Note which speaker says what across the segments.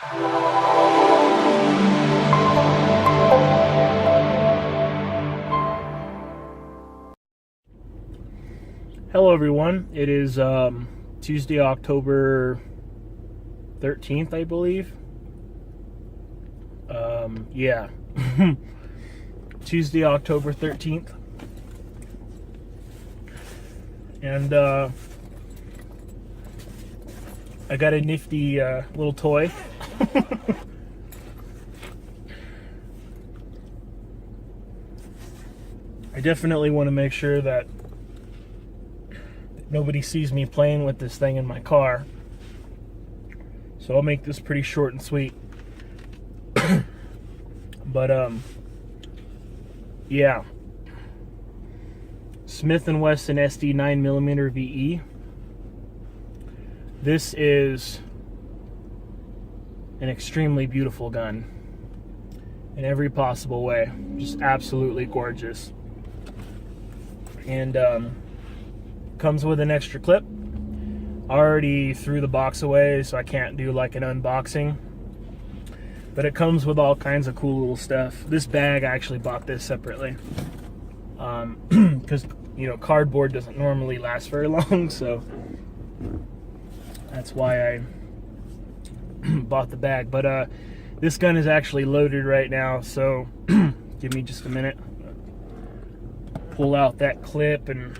Speaker 1: Hello everyone, it is Tuesday, October 13th, I believe. Yeah. Tuesday, October 13th. And I got a nifty little toy. I definitely want to make sure that nobody sees me playing with this thing in my car. So I'll make this pretty short and sweet. But yeah. Smith & Wesson SD 9mm VE. This is an extremely beautiful gun in every possible way. Just absolutely gorgeous. And comes with an extra clip. I already threw the box away, so I can't do like an unboxing. But it comes with all kinds of cool little stuff. This bag, I actually bought this separately. Because, you know, cardboard doesn't normally last very long, so that's why I bought the bag. But this gun is actually loaded right now, so give me just a minute. Pull out that clip and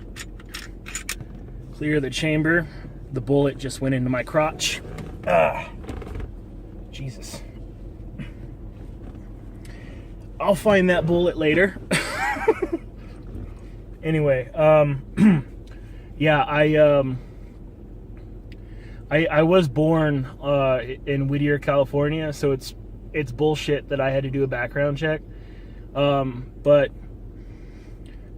Speaker 1: clear the chamber. The bullet just went into my crotch. Jesus. I'll find that bullet later. Anyway, yeah, I was born in Whittier, California, so it's bullshit that I had to do a background check. But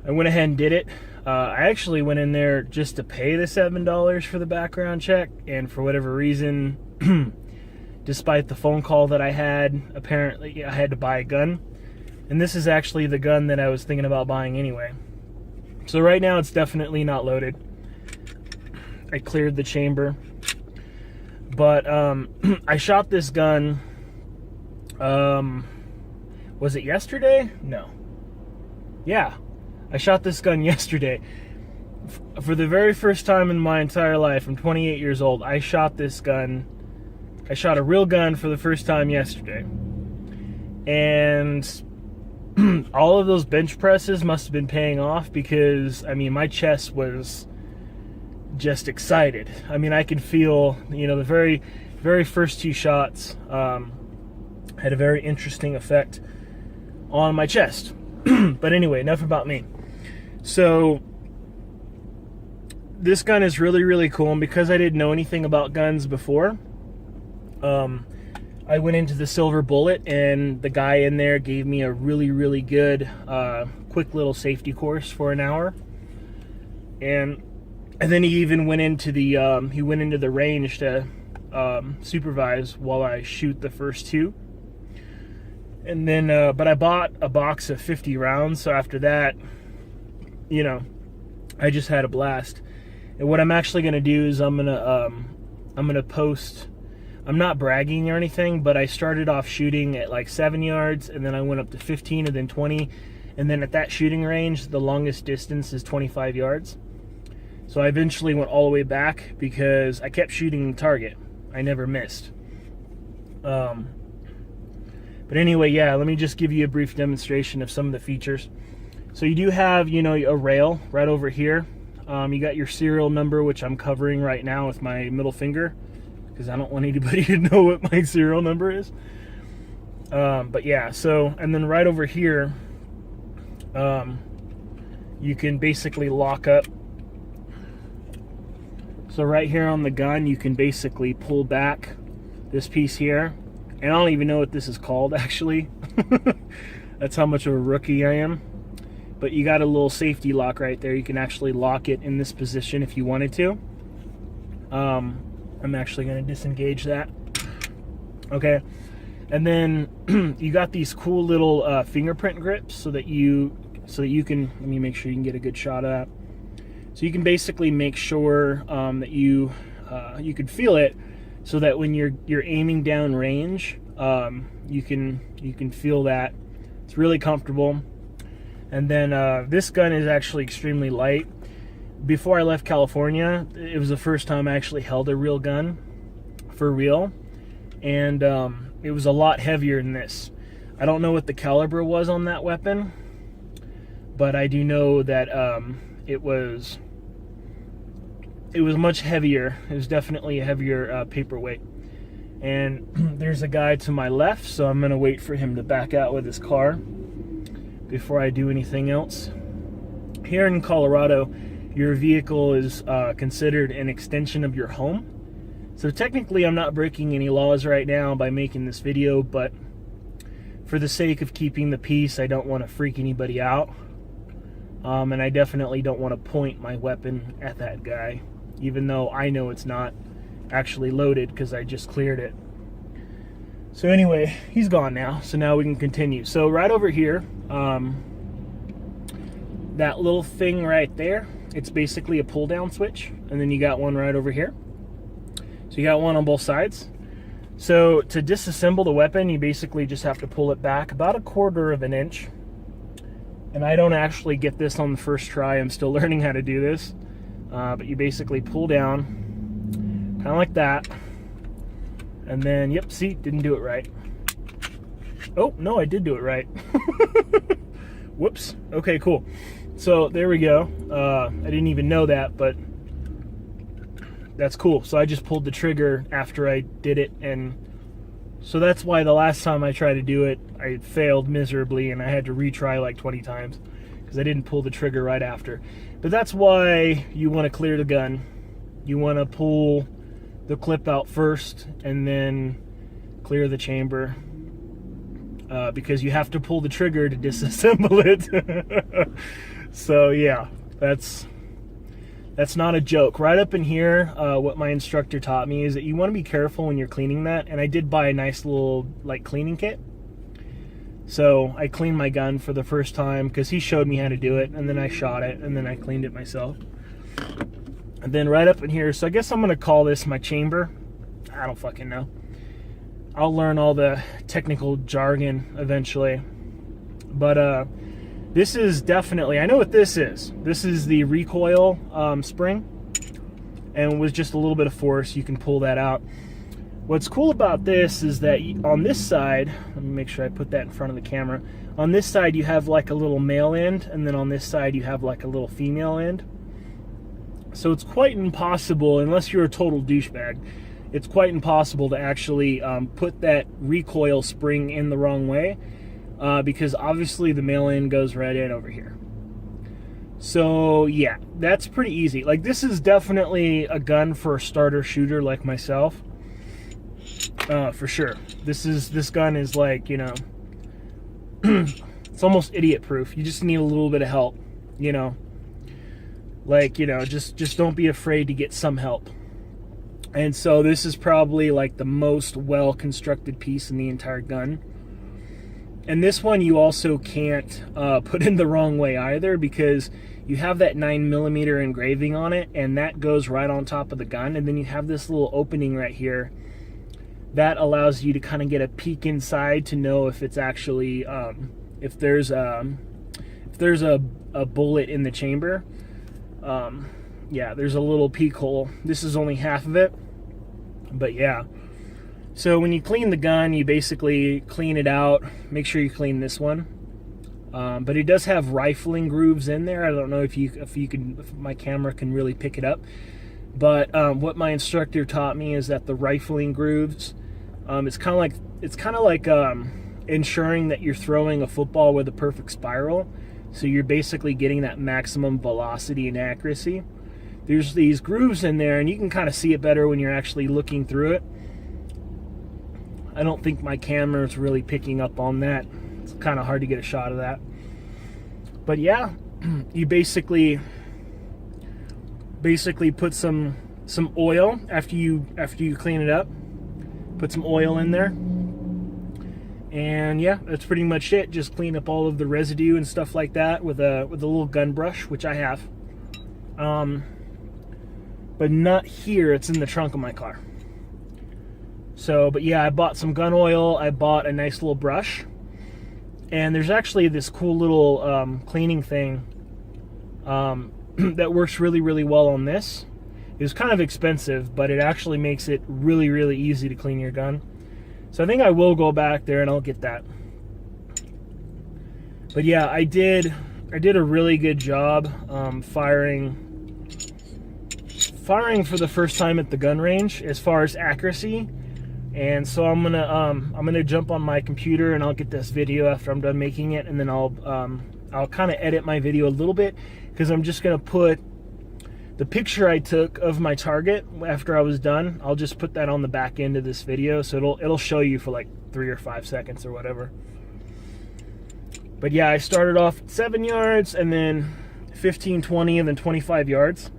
Speaker 1: I went ahead and did it. I actually went in there just to pay the $7 for the background check, and for whatever reason, despite the phone call that I had, apparently I had to buy a gun. And this is actually the gun that I was thinking about buying anyway. So right now it's definitely not loaded. I cleared the chamber. But I shot this gun, was it yesterday? No. Yeah, I shot this gun yesterday. For the very first time in my entire life, I'm 28 years old, I shot this gun. I shot a real gun for the first time yesterday. And all of those bench presses must have been paying off, because, I mean, my chest was just excited. I mean, I could feel, you know, the very, very first two shots had a very interesting effect on my chest. But anyway, enough about me. So this gun is really, really cool, and because I didn't know anything about guns before, I went into the Silver Bullet, and the guy in there gave me a really, really good quick little safety course for an hour. And then he even went into the range to supervise while I shoot the first two. And then, but I bought a box of 50 rounds, so after that, you know, I just had a blast. And what I'm actually gonna do is I'm gonna post. I'm not bragging or anything, but I started off shooting at like 7 yards, and then I went up to 15, and then 20, and then at that shooting range, the longest distance is 25 yards. So I eventually went all the way back because I kept shooting the target. I never missed. But anyway, yeah, let me just give you a brief demonstration of some of the features. So you do have, you know, a rail right over here. You got your serial number, which I'm covering right now with my middle finger, because I don't want anybody to know what my serial number is. But yeah, so, and then right over here, you can basically lock up. So right here on the gun, you can basically pull back this piece here. And I don't even know what this is called, actually. That's how much of a rookie I am. But you got a little safety lock right there. You can actually lock it in this position if you wanted to. I'm actually going to disengage that. Okay. And then you got these cool little fingerprint grips so that you can, let me make sure you can get a good shot of that. So you can basically make sure that you can feel it, so that when you're aiming down range, you can feel that. It's really comfortable. And then this gun is actually extremely light. Before I left California, it was the first time I actually held a real gun for real, and it was a lot heavier than this. I don't know what the caliber was on that weapon, but I do know that it was much heavier. It was definitely a heavier paperweight. And there's a guy to my left, so I'm gonna wait for him to back out with his car before I do anything else. Here in Colorado, your vehicle is considered an extension of your home. So technically I'm not breaking any laws right now by making this video, but for the sake of keeping the peace, I don't want to freak anybody out. And I definitely don't want to point my weapon at that guy, even though I know it's not actually loaded because I just cleared it. So anyway, he's gone now, so now we can continue. So right over here, that little thing right there, it's basically a pull down switch, and then you got one right over here. So you got one on both sides. So to disassemble the weapon, you basically just have to pull it back about 1/4 inch. And I don't actually get this on the first try. I'm still learning how to do this. But you basically pull down, kind of like that. And then, yep, see, didn't do it right. Oh, no, I did do it right. Whoops. Okay, cool. So there we go. I didn't even know that, but that's cool. So I just pulled the trigger after I did it, and so that's why the last time I tried to do it, I failed miserably, and I had to retry like 20 times because I didn't pull the trigger right after. But that's why you want to clear the gun. You want to pull the clip out first and then clear the chamber, because you have to pull the trigger to disassemble it. So yeah, that's not a joke. Right up in here, what my instructor taught me is that you want to be careful when you're cleaning that. And I did buy a nice little like cleaning kit. So I cleaned my gun for the first time because he showed me how to do it, and then I shot it, and then I cleaned it myself. And then right up in here, so I guess I'm gonna call this my chamber. I don't fucking know. I'll learn all the technical jargon eventually. But this is definitely, I know what this is. This is the recoil spring, and with just a little bit of force, you can pull that out. What's cool about this is that on this side, let me make sure I put that in front of the camera. On this side, you have like a little male end, and then on this side, you have like a little female end. So it's quite impossible, unless you're a total douchebag, it's quite impossible to actually put that recoil spring in the wrong way. Because obviously the male end goes right in over here. So yeah, that's pretty easy. Like, this is definitely a gun for a starter shooter like myself, for sure. This gun is like, you know, it's almost idiot proof. You just need a little bit of help, you know. Like, you know, just don't be afraid to get some help. And so this is probably like the most well constructed piece in the entire gun. And this one you also can't put in the wrong way either, because you have that 9mm engraving on it, and that goes right on top of the gun. And then you have this little opening right here that allows you to kind of get a peek inside to know if it's actually if there's a bullet in the chamber. Yeah, there's a little peek hole. This is only half of it, but yeah. So when you clean the gun, you basically clean it out. Make sure you clean this one. But it does have rifling grooves in there. I don't know if my camera can really pick it up. But what my instructor taught me is that the rifling grooves, it's kind of like ensuring that you're throwing a football with a perfect spiral. So you're basically getting that maximum velocity and accuracy. There's these grooves in there, and you can kind of see it better when you're actually looking through it. I don't think my camera is really picking up on that. It's kind of hard to get a shot of that. But yeah, you basically put some oil after you clean it up. Put some oil in there. And yeah, that's pretty much it. Just clean up all of the residue and stuff like that with a little gun brush, which I have. But not here, it's in the trunk of my car. So, but yeah, I bought some gun oil. I bought a nice little brush. And there's actually this cool little cleaning thing that works really, really well on this. It was kind of expensive, but it actually makes it really, really easy to clean your gun. So I think I will go back there and I'll get that. But yeah, I did a really good job firing for the first time at the gun range as far as accuracy. And so I'm gonna jump on my computer and I'll get this video after I'm done making it, and then I'll kind of edit my video a little bit, because I'm just gonna put the picture I took of my target after I was done. I'll just put that on the back end of this video, so it'll show you for like 3 or 5 seconds or whatever. But yeah, I started off at 7 yards, and then 15, 20, and then 25 yards.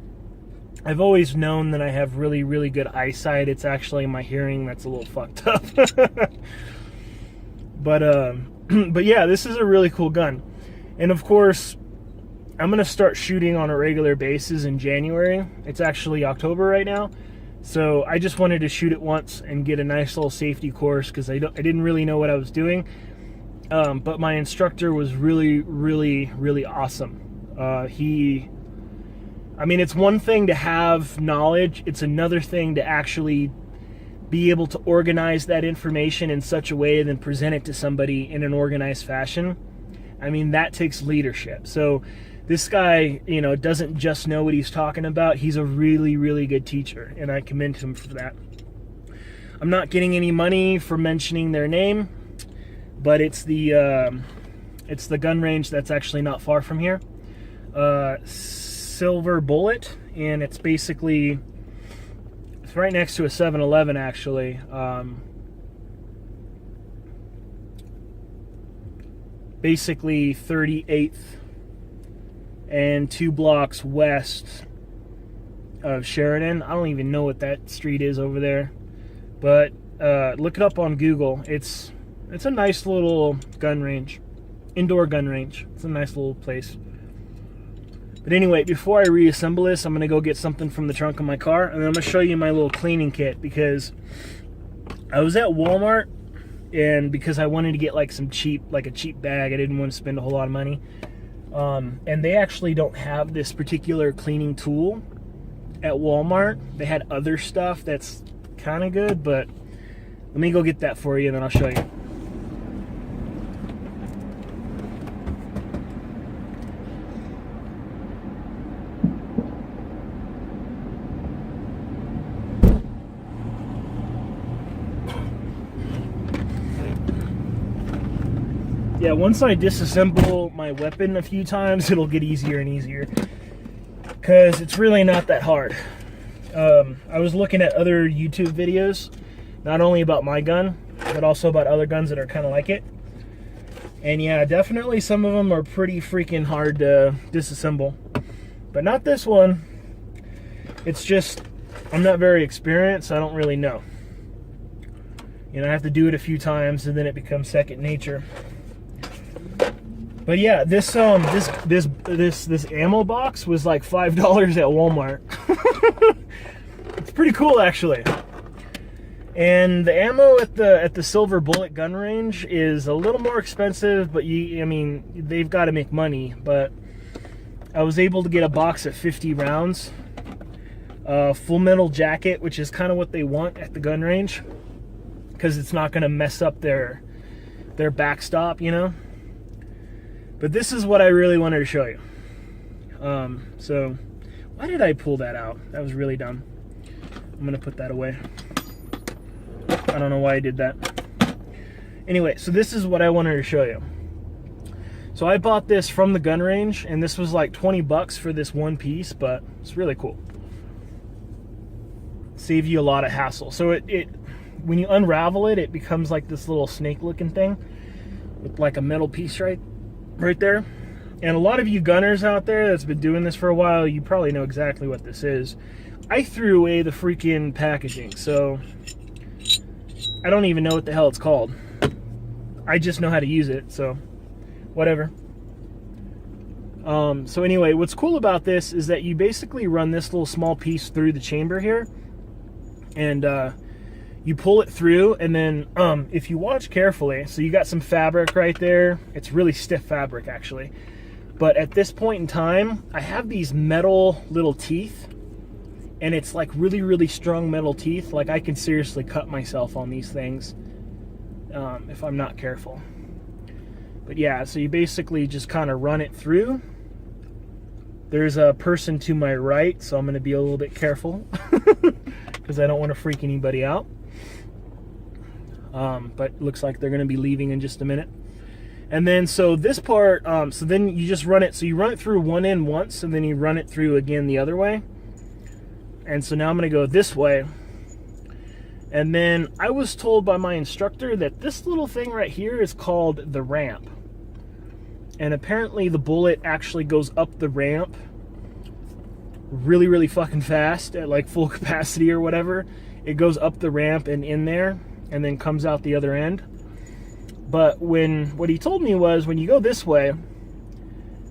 Speaker 1: I've always known that I have really, really good eyesight. It's actually my hearing that's a little fucked up. But yeah, this is a really cool gun. And of course, I'm going to start shooting on a regular basis in January. It's actually October right now. So I just wanted to shoot it once and get a nice little safety course, because I didn't really know what I was doing. But my instructor was really, really, really awesome. I mean, it's one thing to have knowledge. It's another thing to actually be able to organize that information in such a way and then present it to somebody in an organized fashion. I mean, that takes leadership. So this guy, you know, doesn't just know what he's talking about. He's a really, really good teacher, and I commend him for that. I'm not getting any money for mentioning their name, but it's the gun range that's actually not far from here. Silver Bullet, and it's basically, it's right next to a 7-Eleven actually. Basically 38th and 2 blocks west of Sheridan. I don't even know what that street is over there, but look it up on Google. It's a nice little gun range, indoor gun range. It's a nice little place. But anyway, before I reassemble this, I'm going to go get something from the trunk of my car, and then I'm going to show you my little cleaning kit, because I was at Walmart, and because I wanted to get like a cheap bag, I didn't want to spend a whole lot of money. And they actually don't have this particular cleaning tool at Walmart. They had other stuff that's kind of good, but let me go get that for you, and then I'll show you. Yeah, once I disassemble my weapon a few times, it'll get easier and easier, because it's really not that hard. I was looking at other YouTube videos, not only about my gun, but also about other guns that are kind of like it. And yeah, definitely some of them are pretty freaking hard to disassemble. But not this one. It's just, I'm not very experienced, I don't really know. You know, I have to do it a few times, and then it becomes second nature. But yeah, this ammo box was like $5 at Walmart. It's pretty cool, actually. And the ammo at the Silver Bullet gun range is a little more expensive, but I mean, they've got to make money. But I was able to get a box of 50 rounds, full metal jacket, which is kind of what they want at the gun range, because it's not going to mess up their backstop, you know. But this is what I really wanted to show you. So why did I pull that out? That was really dumb. I'm gonna put that away. I don't know why I did that. Anyway, so this is what I wanted to show you. So I bought this from the gun range, and this was like 20 bucks for this one piece, but it's really cool. Save you a lot of hassle. So it when you unravel it, it becomes like this little snake looking thing with like a metal piece right there. And a lot of you gunners out there that's been doing this for a while, you probably know exactly what this is. I threw away the freaking packaging, so I don't even know what the hell it's called. I just know how to use it, so whatever. So anyway, what's cool about this is that you basically run this little small piece through the chamber here, and you pull it through, and then if you watch carefully, so you got some fabric right there. It's really stiff fabric, actually. But at this point in time, I have these metal little teeth, and it's like really, really strong metal teeth. Like, I can seriously cut myself on these things if I'm not careful. But yeah, so you basically just kind of run it through. There's a person to my right, so I'm going to be a little bit careful because I don't want to freak anybody out. But it looks like they're going to be leaving in just a minute. And then, so this part, so then you just run it. So you run it through one end once, and then you run it through again the other way. And so now I'm going to go this way. And then I was told by my instructor that this little thing right here is called the ramp. And apparently the bullet actually goes up the ramp really, really fucking fast at like full capacity or whatever. It goes up the ramp and in there, and then comes out the other end. But what he told me was, when you go this way,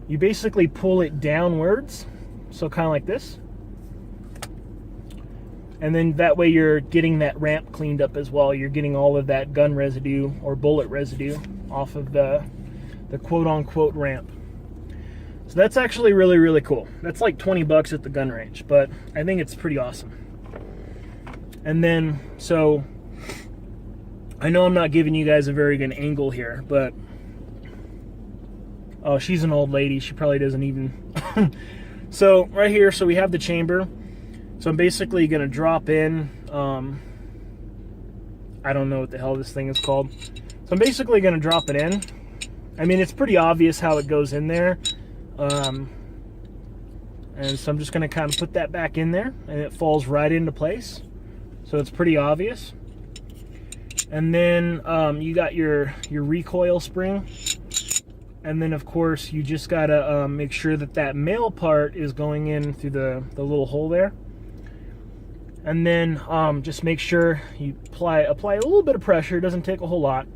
Speaker 1: you basically pull it downwards, so kind of like this. And then that way you're getting that ramp cleaned up as well. You're getting all of that gun residue or bullet residue off of the quote-unquote ramp. So that's actually really, really cool. That's like 20 bucks at the gun range, but I think it's pretty awesome. And then, so I know I'm not giving you guys a very good angle here, but oh, she's an old lady. She probably doesn't even. So right here, so we have the chamber. So I'm basically going to drop in. I don't know what the hell this thing is called. So I'm basically going to drop it in. I mean, it's pretty obvious how it goes in there. And so I'm just going to kind of put that back in there, and it falls right into place. So it's pretty obvious. And then you got your recoil spring. And then, of course, you just got to make sure that that male part is going in through the little hole there. And then just make sure you apply a little bit of pressure. It doesn't take a whole lot.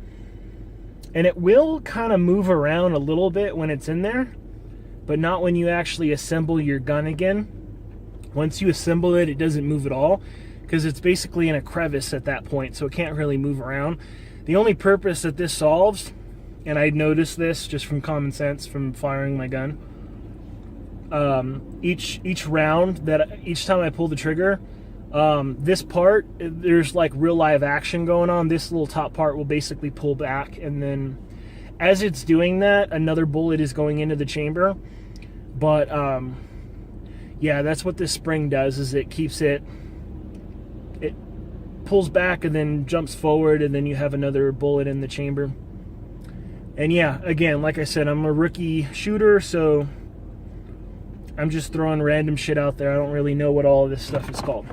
Speaker 1: And it will kind of move around a little bit when it's in there, but not when you actually assemble your gun again. Once you assemble it, it doesn't move at all, because it's basically in a crevice at that point, so it can't really move around. The only purpose that this solves, and I noticed this just from common sense from firing my gun, each round, each time I pull the trigger, this part, there's like real live action going on. This little top part will basically pull back, and then as it's doing that, another bullet is going into the chamber. But yeah, that's what this spring does, is it keeps it pulls back and then jumps forward, and then you have another bullet in the chamber. And yeah, again, like I said, I'm a rookie shooter, so I'm just throwing random shit out there. I don't really know what all of this stuff is called.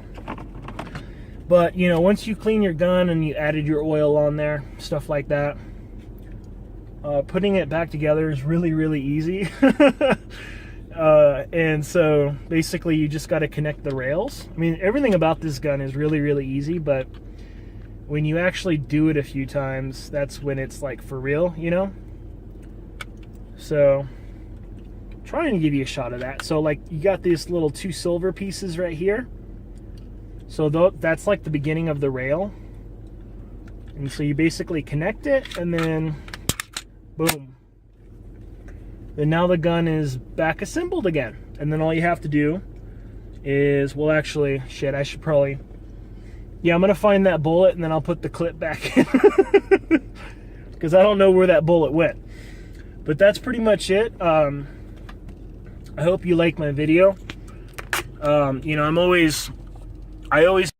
Speaker 1: But, you know, once you clean your gun and you added your oil on there, stuff like that, putting it back together is really, really easy. And so basically you just got to connect the rails. I mean, everything about this gun is really, really easy, but when you actually do it a few times, that's when it's like for real, you know? So trying to give you a shot of that. So like you got these little 2 silver pieces right here. So that's like the beginning of the rail. And so you basically connect it, and then boom. Then now the gun is back assembled again. And then all you have to do is, well, actually, shit, I should probably, yeah, I'm going to find that bullet, and then I'll put the clip back in. Because I don't know where that bullet went. But that's pretty much it. I hope you like my video. You know, I always